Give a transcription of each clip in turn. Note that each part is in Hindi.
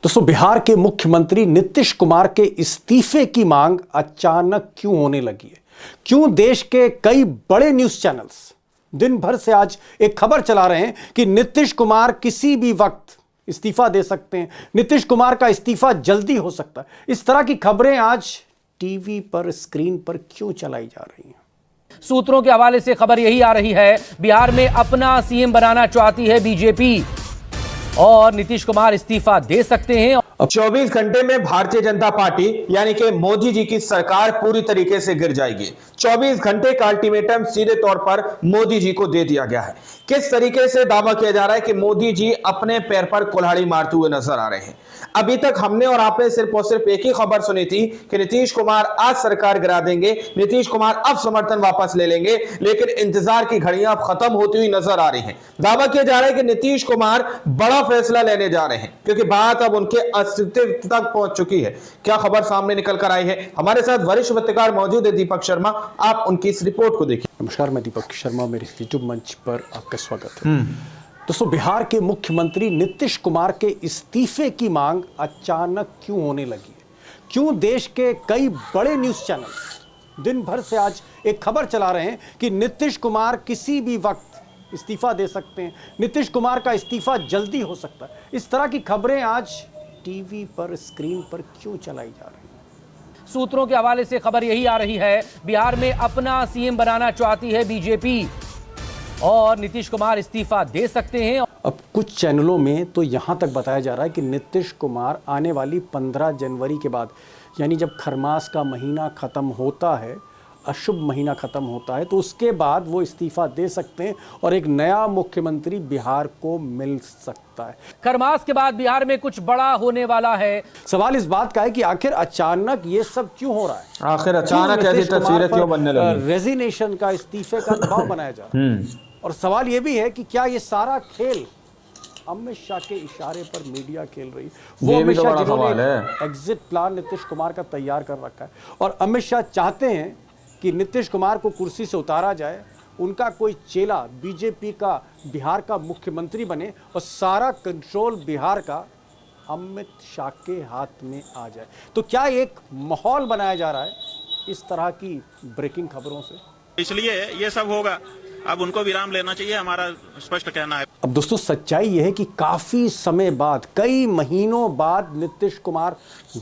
दोस्तों, बिहार के मुख्यमंत्री नीतीश कुमार के इस्तीफे की मांग अचानक क्यों होने लगी है? क्यों देश के कई बड़े न्यूज चैनल्स दिन भर से आज एक खबर चला रहे हैं कि नीतीश कुमार किसी भी वक्त इस्तीफा दे सकते हैं, नीतीश कुमार का इस्तीफा जल्दी हो सकता है। इस तरह की खबरें आज टीवी पर, स्क्रीन पर क्यों चलाई जा रही हैं? सूत्रों के हवाले से खबर यही आ रही है, बिहार में अपना सीएम बनाना चाहती है बीजेपी और नीतीश कुमार इस्तीफा दे सकते हैं। अब 24 घंटे में भारतीय जनता पार्टी यानी कि मोदी जी की सरकार पूरी तरीके से गिर जाएगी। 24 घंटे का अल्टीमेटम सीधे तौर पर मोदी जी को दे दिया गया है। किस तरीके से दावा किया जा रहा है कि मोदी जी अपने पैर पर कुल्हाड़ी मारते हुए नजर आ रहे हैं। अभी तक हमने और आपने सिर्फ और सिर्फ एक ही खबर सुनी थी कि नीतीश कुमार आज सरकार गिरा देंगे, नीतीश कुमार अब समर्थन वापस ले लेंगे, लेकिन इंतजार की घड़ियां अब खत्म होती हुई नजर आ रही हैं। दावा किया जा रहा है कि नीतीश कुमार बड़ा फैसला लेने जा रहे हैं क्योंकि बात अब उनके अस्तित्व तक पहुंच चुकी है। क्या खबर सामने निकल कर आई है? हमारे साथ वरिष्ठ पत्रकार मौजूद है दीपक शर्मा, आप उनकी इस रिपोर्ट को देखिए। नमस्कार, मैं दीपक शर्मा, मेरे यूट्यूब मंच पर आपका स्वागत है। दोस्तों, बिहार के मुख्यमंत्री नीतीश कुमार के इस्तीफे की मांग अचानक क्यों होने लगी है? क्यों देश के कई बड़े न्यूज चैनल दिन भर से आज एक खबर चला रहे हैं कि नीतीश कुमार किसी भी वक्त इस्तीफा दे सकते हैं, नीतीश कुमार का इस्तीफा जल्दी हो सकता है। इस तरह की खबरें आज टीवी पर, स्क्रीन पर क्यों चलाई जा रही हैं? सूत्रों के हवाले से खबर यही आ रही है, बिहार में अपना सीएम बनाना चाहती है बीजेपी और नीतीश कुमार इस्तीफा दे सकते हैं। अब कुछ चैनलों में तो यहां तक बताया जा रहा है कि नीतीश कुमार आने वाली 15 जनवरी के बाद, यानी जब खरमास का महीना खत्म होता है, अशुभ महीना खत्म होता है, तो उसके बाद वो इस्तीफा दे सकते हैं और एक नया मुख्यमंत्री बिहार को मिल सकता है। खरमास के बाद बिहार में कुछ बड़ा होने वाला है। सवाल इस बात का है कि आखिर अचानक ये सब क्यों हो रहा है? आखिर अचानक ऐसी तस्वीरें क्यों बनने लगी? रेजिग्नेशन का, इस्तीफे का दबाव बनाया जा रहा है। और सवाल ये भी है कि क्या ये सारा खेल अमित शाह के इशारे पर मीडिया खेल रही है? वो अमित शाह जिन्होंने एग्जिट प्लान नीतीश कुमार का तैयार कर रखा है और अमित शाह चाहते हैं कि नीतीश कुमार को कुर्सी से उतारा जाए, उनका कोई चेला बीजेपी का बिहार का मुख्यमंत्री बने और सारा कंट्रोल बिहार का अमित शाह के हाथ में आ जाए। तो क्या एक माहौल बनाया जा रहा है इस तरह की ब्रेकिंग खबरों से? इसलिए ये सब होगा। अब उनको विराम लेना चाहिए, हमारा स्पष्ट कहना है। अब दोस्तों, सच्चाई यह है कि काफी समय बाद, कई महीनों बाद नीतीश कुमार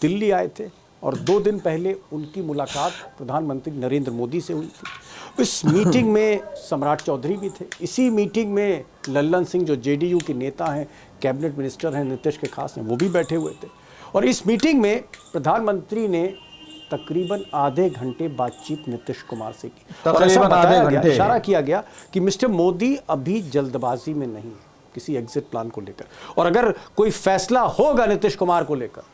दिल्ली आए थे और 2 दिन पहले उनकी मुलाकात प्रधानमंत्री नरेंद्र मोदी से हुई थी। इस मीटिंग में सम्राट चौधरी भी थे। इसी मीटिंग में लल्लन सिंह, जो जेडीयू के नेता हैं, कैबिनेट मिनिस्टर हैं, नीतीश के खास हैं, वो भी बैठे हुए थे। और इस मीटिंग में प्रधानमंत्री ने तकरीबन आधे घंटे बातचीत नीतीश कुमार से की और ऐसा बताया गया, इशारा किया गया कि मिस्टर मोदी अभी जल्दबाजी में नहीं है किसी एग्जिट प्लान को लेकर, और अगर कोई फैसला होगा नीतीश कुमार को लेकर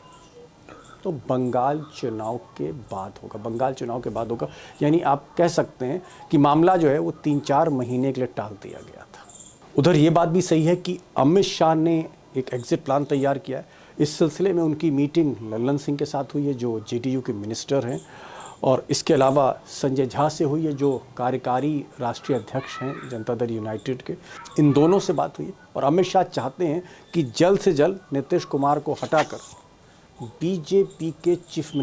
तो बंगाल चुनाव के बाद होगा। बंगाल चुनाव के बाद होगा, यानी आप कह सकते हैं कि मामला जो है वो 3-4 महीने के लिए टाल दिया गया था। उधर ये बात भी सही है कि अमित शाह ने एक एग्जिट प्लान तैयार किया है। इस सिलसिले में उनकी मीटिंग लल्लन सिंह के साथ हुई है, जो जेडीयू के मिनिस्टर हैं, और इसके अलावा संजय झा से हुई है, जो कार्यकारी राष्ट्रीय अध्यक्ष हैं जनता दल यूनाइटेड के। इन दोनों से बात हुई है और अमित शाह चाहते हैं कि जल्द से जल्द नीतीश कुमार को हटाकर बीजेपी के चीफ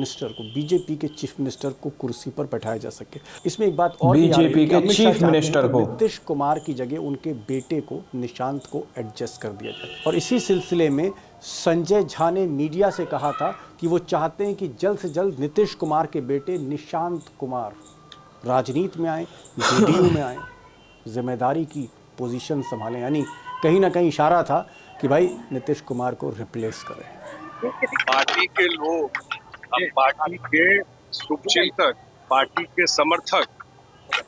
मिनिस्टर को कुर्सी पर बैठाया जा सके। इसमें एक बात और, बीजेपी के चीफ मिनिस्टर को नीतीश कुमार की जगह उनके बेटे को, निशांत को एडजस्ट कर दिया जाए। और इसी सिलसिले में संजय झा ने मीडिया से कहा था कि वो चाहते हैं कि जल्द से जल्द नीतीश कुमार के बेटे निशांत कुमार राजनीति में आए, जेडीयू में आए, जिम्मेदारी की पोजीशन संभालें। यानी कहीं ना कहीं इशारा था कि भाई नीतीश कुमार को रिप्लेस करें। पार्टी के लोग, अब पार्टी के शुभचिंतक, पार्टी के समर्थक,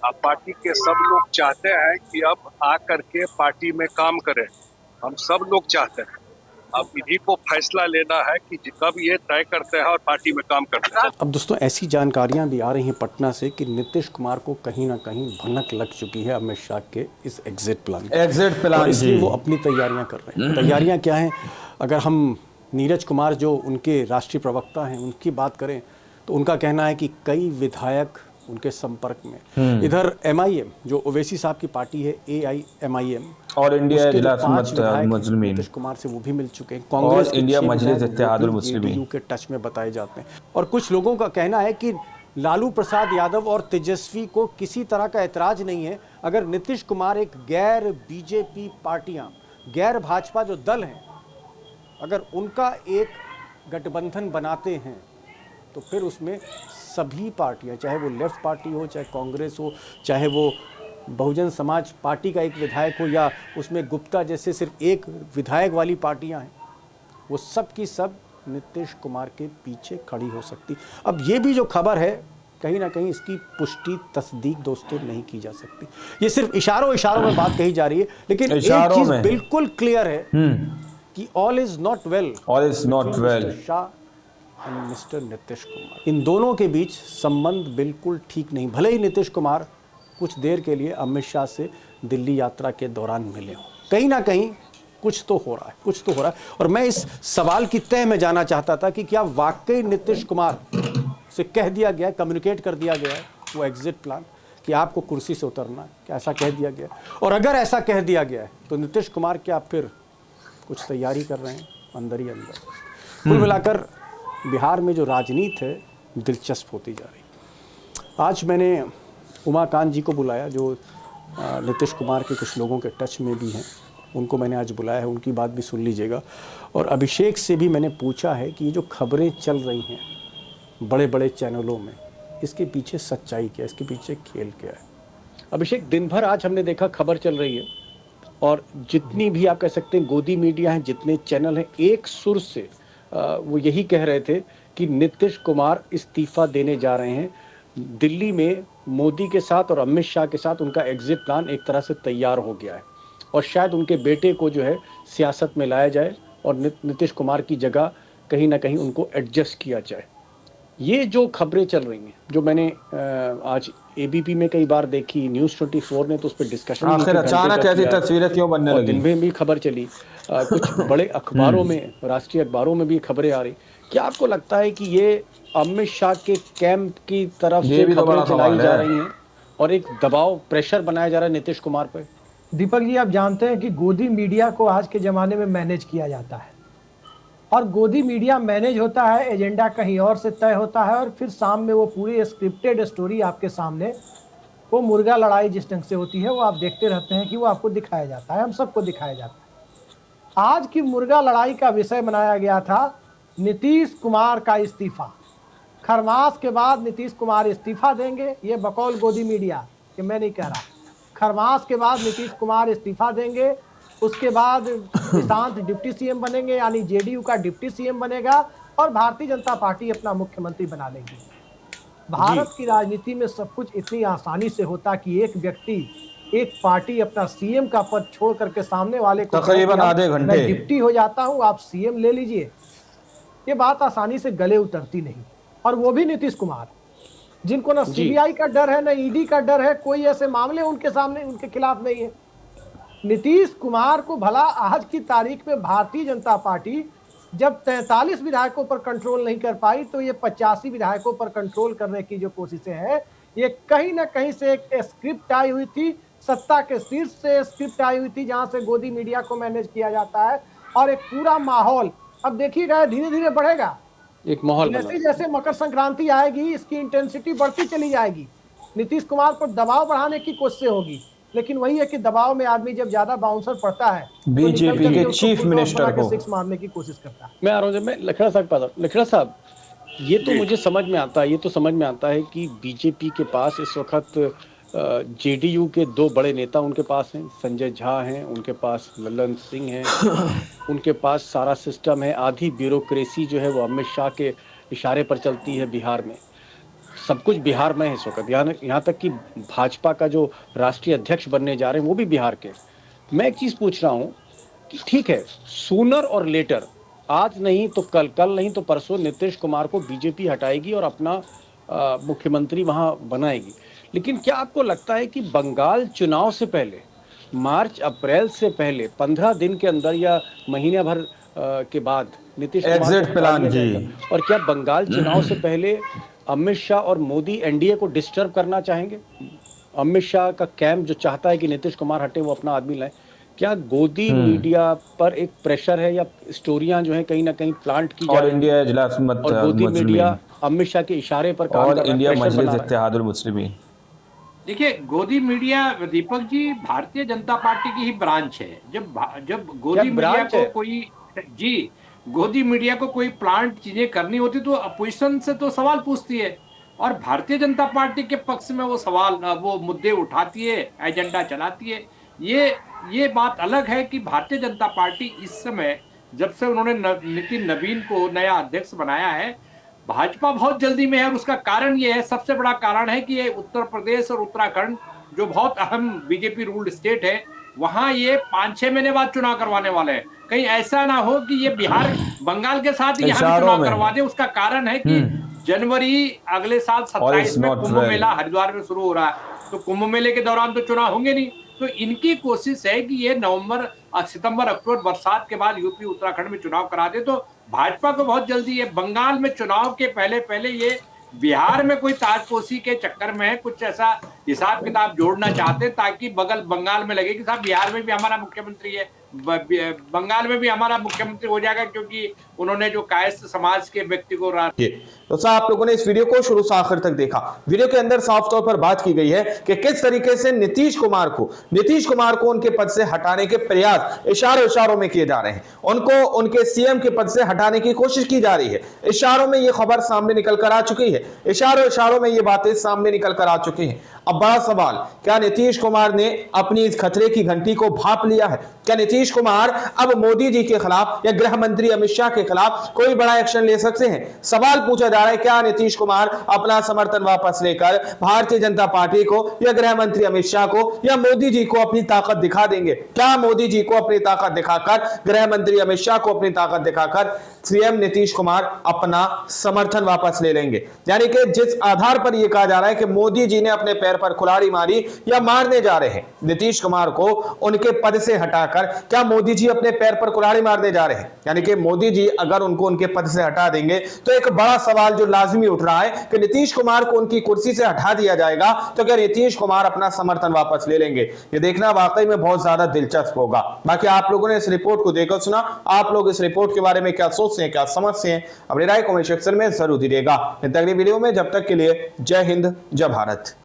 अब पार्टी के सब लोग चाहते हैं कि अब आकर के पार्टी में काम करें। हम सब लोग चाहते हैं, अब इन्हीं को फैसला लेना है कि कब ये तय करते हैं और पार्टी में काम करते हैं। अब दोस्तों, ऐसी जानकारियां भी आ रही हैं पटना से कि नीतीश कुमार को कहीं ना कहीं भनक लग चुकी है अमित शाह के इस एग्जिट प्लान, इसलिए वो अपनी तैयारियां कर रहे हैं। तैयारियां क्या हैं? अगर हम नीरज कुमार, जो उनके राष्ट्रीय प्रवक्ता हैं, उनकी बात करें तो उनका कहना है कि कई विधायक उनके संपर्क में। इधर MIM जो ओवैसी साहब की पार्टी है, AIMIM, और इंडिया उसके जो इजलास 5 विधायक मुस्लिमीन नीतीश कुमार से वो भी मिल चुके हैं। कांग्रेस और के इंडिया 6 मजलिस विधायक इत्तेहादुल वो भी मुस्लिमीन JDU के टच में बताए जाते हैं। और कुछ लोगों का कहना है कि लालू प्रसाद यादव और तेजस्वी को किसी तरह का ऐतराज नहीं है अगर नीतीश कुमार एक गैर BJP पार्टियां, गैर भाजपा जो दल हैं, अगर उनका एक गठबंधन बनाते हैं तो फिर उसमें सभी पार्टियां, चाहे वो लेफ्ट पार्टी हो, चाहे कांग्रेस हो, चाहे वो बहुजन समाज पार्टी का एक विधायक हो, या उसमें गुप्ता जैसे सिर्फ एक विधायक वाली पार्टियां हैं, वो सब की सब नीतीश कुमार के पीछे खड़ी हो सकती। अब ये भी जो खबर है कहीं ना कहीं इसकी पुष्टि तस्दीक दोस्तों नहीं की जा सकती। ये सिर्फ इशारों में बात कही जा रही है, लेकिन एक चीज बिल्कुल क्लियर है कि all is not well, Shah and mister Nitish Kumar, इन दोनों के बीच संबंध बिल्कुल ठीक नहीं। भले ही नीतीश कुमार कुछ देर के लिए अमित शाह से दिल्ली यात्रा के दौरान मिले हों, कहीं ना कहीं कुछ तो हो रहा है। और मैं इस सवाल की तह में जाना चाहता था कि क्या वाकई नीतीश कुमार से कह दिया गया, कम्युनिकेट कर दिया गया है वो एग्जिट प्लान कि आपको कुर्सी से उतरना है, क्या ऐसा कह दिया गया? और अगर ऐसा कह दिया गया है तो नीतीश कुमार क्या फिर कुछ तैयारी कर रहे हैं अंदर ही अंदर? कुल मिलाकर बिहार में जो राजनीति है दिलचस्प होती जा रही। आज मैंने उमाकांत जी को बुलाया जो नीतीश कुमार के कुछ लोगों के टच में भी हैं, उनको मैंने आज बुलाया है, उनकी बात भी सुन लीजिएगा। और अभिषेक से भी मैंने पूछा है कि ये जो खबरें चल रही हैं बड़े बड़े चैनलों में, इसके पीछे सच्चाई क्या है, इसके पीछे खेल क्या है? अभिषेक, दिन भर आज हमने देखा खबर चल रही है और जितनी भी आप कह सकते हैं गोदी मीडिया हैं, जितने चैनल हैं, एक सुर से वो यही कह रहे थे कि नीतीश कुमार इस्तीफा देने जा रहे हैं। दिल्ली में मोदी के साथ और अमित शाह के साथ उनका एग्जिट प्लान एक तरह से तैयार हो गया है और शायद उनके बेटे को जो है सियासत में लाया जाए और नीतीश कुमार की जगह कहीं ना कहीं उनको एडजस्ट किया जाए। ये जो खबरें चल रही हैं, जो मैंने आज ABP में कई बार देखी, न्यूज़ 24 ने तो उस पर डिस्कशन, आखिर अचानक ऐसी तस्वीरें क्यों बनने लगी? दिन में भी खबर चली, कुछ बड़े अखबारों में, राष्ट्रीय अखबारों में भी खबरें आ रही। क्या आपको लगता है कि ये अमित शाह के कैंप की तरफ से खबरें चलाई जा रही हैं और एक दबाव, प्रेशर बनाया जा रहा है नीतीश कुमार पर? दीपक जी, आप जानते हैं कि गोदी मीडिया को आज के ज़माने में मैनेज किया जाता है और गोदी मीडिया मैनेज होता है, एजेंडा कहीं और से तय होता है और फिर शाम में वो पूरी स्क्रिप्टेड स्टोरी आपके सामने, वो मुर्गा लड़ाई जिस ढंग से होती है वो आप देखते रहते हैं कि वो आपको दिखाया जाता है, हम सबको दिखाया जाता है। आज की मुर्गा लड़ाई का विषय बनाया गया था नीतीश कुमार का इस्तीफा। खरमास के बाद नीतीश कुमार इस्तीफा देंगे, ये बकौल गोदी मीडिया कि मैं नहीं कह रहा। खरमास के बाद नीतीश कुमार इस्तीफा देंगे, उसके बाद निशांत डिप्टी CM बनेंगे, यानी JDU का डिप्टी CM बनेगा और भारतीय जनता पार्टी अपना मुख्यमंत्री बना लेगी। भारत की राजनीति में सब कुछ इतनी आसानी से होता कि एक व्यक्ति, एक पार्टी अपना CM का पद छोड़ करके सामने वाले को तकरीबन आधे घंटे मैं डिप्टी हो जाता हूं, आप CM ले लीजिए, ये बात आसानी से गले उतरती नहीं। और वो भी नीतीश कुमार, जिनको ना CBI का डर है, ना ED का डर है, कोई ऐसे मामले उनके सामने, उनके खिलाफ नहीं है। नीतीश कुमार को भला आज की तारीख में भारतीय जनता पार्टी जब 43 विधायकों पर कंट्रोल नहीं कर पाई तो ये 85 विधायकों पर कंट्रोल करने की जो कोशिशें हैं, ये कहीं ना कहीं से एक स्क्रिप्ट आई हुई थी, सत्ता के शीर्ष से स्क्रिप्ट आई हुई थी, जहां से गोदी मीडिया को मैनेज किया जाता है और एक पूरा माहौल अब देखिएगा धीरे धीरे बढ़ेगा। एक माहौल जैसे जैसे मकर संक्रांति आएगी इसकी इंटेंसिटी बढ़ती चली जाएगी। नीतीश कुमार को दबाव बढ़ाने की कोशिश होगी, लेकिन वही है कि दबाव में आदमी जब ज्यादा बाउंसर पड़ता है, बीजेपी के चीफ मिनिस्टर को 6 मारने की कोशिश करता है। मैं आ रहा हूँ, मैं लखड़ा साहब, ये तो मुझे समझ में आता है, ये तो समझ में आता है कि बीजेपी के पास इस वक्त JDU के 2 बड़े नेता उनके पास हैं, संजय झा हैं, उनके पास ललन सिंह हैं, उनके पास सारा सिस्टम है, आधी ब्यूरोक्रेसी जो है वो अमित शाह के इशारे पर चलती है बिहार में, सब कुछ बिहार में है इस वक्त। यहाँ तक कि भाजपा का जो राष्ट्रीय अध्यक्ष बनने जा रहे हैं वो भी बिहार के। मैं एक चीज़ पूछ रहा हूँ कि ठीक है, सूनर और लेटर, आज नहीं तो कल, कल नहीं तो परसों नीतीश कुमार को बीजेपी हटाएगी और अपना मुख्यमंत्री वहाँ बनाएगी, लेकिन क्या आपको लगता है कि बंगाल चुनाव से पहले, मार्च अप्रैल से पहले 15 दिन के अंदर या महीने भर के बाद नीतीश कुमार एग्जिट प्लान जी, और क्या बंगाल चुनाव से पहले अमित शाह और मोदी एनडीए को डिस्टर्ब करना चाहेंगे? अमित शाह का कैंप जो चाहता है कि नीतीश कुमार हटे, वो अपना आदमी लाए, क्या गोदी मीडिया पर एक प्रेशर है या स्टोरियां जो है कहीं ना कहीं प्लांट की और इंडिया इजलास और गोदी मीडिया अमित शाह के इशारे पर काम कर और रहा है, इंडिया प्रेशर मजलिस बना रहा है? इत्तेहादुल मुस्लिमीन। देखिए, गोदी मीडिया दीपक जी भारतीय जनता पार्टी की ही ब्रांच है। जब गोदी मीडिया को कोई गोदी मीडिया को कोई प्लांट चीजें करनी होती तो अपोजिशन से तो सवाल पूछती है और भारतीय जनता पार्टी के पक्ष में वो मुद्दे उठाती है, एजेंडा चलाती है। ये बात अलग है कि भारतीय जनता पार्टी इस समय जब से उन्होंने नितिन नवीन को नया अध्यक्ष बनाया है, भाजपा बहुत जल्दी में है और उसका कारण ये है, सबसे बड़ा कारण है कि ये उत्तर प्रदेश और उत्तराखंड जो बहुत अहम बीजेपी रूल्ड स्टेट है, वहां ये 5-6 महीने बाद चुनाव करवाने वाले हैं। कहीं ऐसा ना हो कि ये बिहार बंगाल के साथ ही यहाँ चुनाव करवा दे। उसका कारण है कि जनवरी अगले साल 27 में कुंभ मेला हरिद्वार में शुरू हो रहा है, तो कुंभ मेले के दौरान तो चुनाव होंगे नहीं। तो इनकी कोशिश है कि ये सितंबर अक्टूबर बरसात के बाद यूपी उत्तराखंड में चुनाव करा दे। तो भाजपा को बहुत जल्दी है, बंगाल में चुनाव के पहले ये बिहार में कोई ताजपोशी के चक्कर में कुछ ऐसा हिसाब किताब जोड़ना चाहते हैं ताकि बंगाल में लगे कि साहब बिहार में भी हमारा मुख्यमंत्री है, बंगाल में भी हमारा मुख्यमंत्री हो जाएगा, क्योंकि उन्होंने जो कायस्थ समाज के व्यक्ति को तो साहब, आप लोगों ने इस वीडियो को शुरू से आखिर तक देखा। वीडियो के अंदर साफ तौर पर बात की गई है कि किस तरीके से नीतीश कुमार को उनके पद से हटाने के प्रयास इशारों में किए जा रहे हैं। उनको उनके सीएम के पद से हटाने की कोशिश की जा रही है। इशारों में ये खबर सामने निकल कर आ चुकी है, इशारों में ये बातें सामने निकल कर आ चुकी हैं। अब बड़ा सवाल, क्या नीतीश कुमार ने अपनी इस खतरे की घंटी को भांप लिया है? क्या नीतीश कुमार अब मोदी जी के खिलाफ या गृह मंत्री अमित शाह के खिलाफ कोई बड़ा एक्शन ले सकते हैं? सवाल पूछा जा रहा है, क्या नीतीश कुमार अपना समर्थन वापस लेकर भारतीय जनता पार्टी को या गृह मंत्री अमित शाह को या मोदी जी को अपनी ताकत दिखा देंगे? क्या मोदी जी को अपनी ताकत दिखाकर, गृह मंत्री अमित शाह को अपनी ताकत दिखाकर सीएम नीतीश कुमार अपना समर्थन वापस ले लेंगे? यानी कि जिस आधार पर यह कहा जा रहा है कि मोदी जी ने अपने पैर पर कुल्हाड़ी मारी या मारने जा रहे हैं नीतीश कुमार को उनके पद से हटाकर, क्या मोदी जी अपने पैर पर कुल्हाड़ी मारने जा रहे हैं? यानी कि मोदी जी अगर उनको उनके पद से हटा देंगे तो एक बड़ा सवाल जो लाजमी उठ रहा है कि नीतीश कुमार को उनकी कुर्सी से हटा दिया जाएगा तो क्या नीतीश कुमार अपना समर्थन वापस ले लेंगे? ये देखना वाकई में बहुत ज्यादा दिलचस्प होगा। बाकी आप लोगों ने इस रिपोर्ट को देखकर सुना, आप लोग इस रिपोर्ट के बारे में क्या सोचते हैं, क्या समझते हैं? अपनी राय कमेंट सेक्शन में जरूर दीजिएगा। तगड़ी वीडियो में जब तक के लिए जय हिंद, जय भारत।